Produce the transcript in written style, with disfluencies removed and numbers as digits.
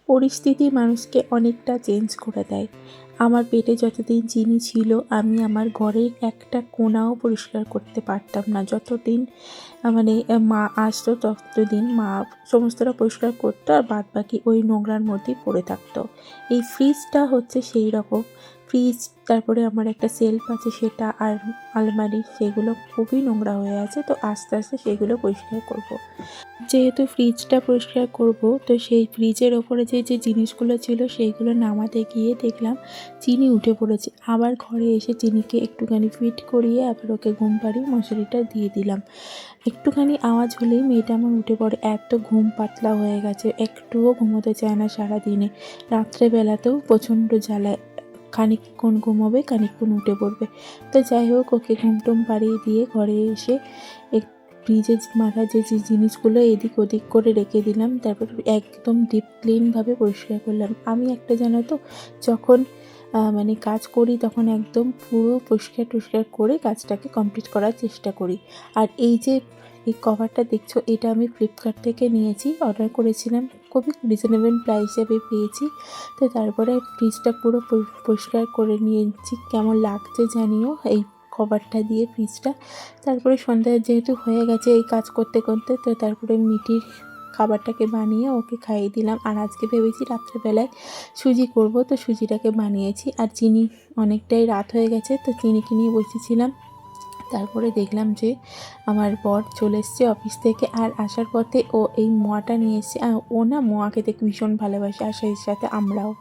পরিস্থিতি মানুষকে অনেকটা চেঞ্জ করে দেয়। আমার পেটে যতদিন চিনি ছিল আমি আমার ঘরের একটা কোণাও পরিষ্কার করতে পারতাম না। যতদিন মা আসতো ততদিন মা সমস্তটা পরিষ্কার করতো, আর বাদবাকি ওই নোংরার মধ্যেই পড়ে থাকতো। এই ফ্রিজটা হচ্ছে সেই রকম। ফ্রিজ, তারপরে আমার একটা সেলফ আছে সেটা, আর আলমারি, সেগুলো খুবই নোংরা হয়ে আছে। তো আস্তে আস্তে সেগুলো পরিষ্কার করব। যেহেতু ফ্রিজটা পরিষ্কার করব, তো সেই ফ্রিজের ওপরে যে জিনিসগুলো ছিল সেইগুলো নামাতে গিয়ে দেখলাম চিনি উঠে পড়েছে। আবার ঘরে এসে চিনিকে একটুখানি ফিট করিয়ে আবার ওকে ঘুম পাড়িয়ে মশারিটা দিয়ে দিলাম। একটুখানি আওয়াজ হলেই মেয়েটা আমার উঠে পড়ে। এত ঘুম পাতলা হয়ে গেছে, একটুও ঘুমোতে চায় না সারাদিনে। রাত্রেবেলাতেও প্রচণ্ড জ্বালায়, খানিকক্ষণ ঘুমোবে, খানিকক্ষণ উঠে পড়বে। তো যাই হোক, ওকে ঘুমটুম পাড়িয়ে দিয়ে ঘরে এসে ফ্রিজের মাথায় যে জিনিসগুলো এদিক ওদিক করে রেখে দিলাম, তারপর একদম ডিপ ক্লিনভাবে পরিষ্কার করলাম। আমি একটা জানো তো, যখন কাজ করি তখন একদম পুরো পরিষ্কার টরিষ্কার করে কাজটাকে কমপ্লিট করার চেষ্টা করি। আর এই কভারটা দেখছো, এটা আমি ফ্লিপকার্ট থেকে নিয়েছি, অর্ডার করেছিলাম, খুবই রিজনেবল প্রাইসে পেয়েছি। তো তারপরে ফ্রিজটা পুরো পরিষ্কার করে নিয়েছি। কেমন লাগছে জানিও এই কভারটা দিয়ে ফ্রিজটা। তারপরে সন্ধ্যায় যেহেতু হয়ে গেছে এই কাজ করতে করতে, তো তারপরে মিটির খাবারটাকে বানিয়ে ওকে খাইয়ে দিলাম। আর আজকে ভেবেছি রাত্রেবেলায় সুজি করব, তো সুজিটাকে বানিয়েছি। আর চিনি, অনেকটাই রাত হয়ে গেছে, তো চিনিকে নিয়ে বসেছিলাম। তারপরে দেখলাম যে আমার বর চলে এসছে অফিস থেকে, আর আসার পথে ও এই মোয়াটা নিয়ে এসছে। ও না মোয়া খেতে ভীষণ ভালোবাসে, আর সেই সাথে আমরাও।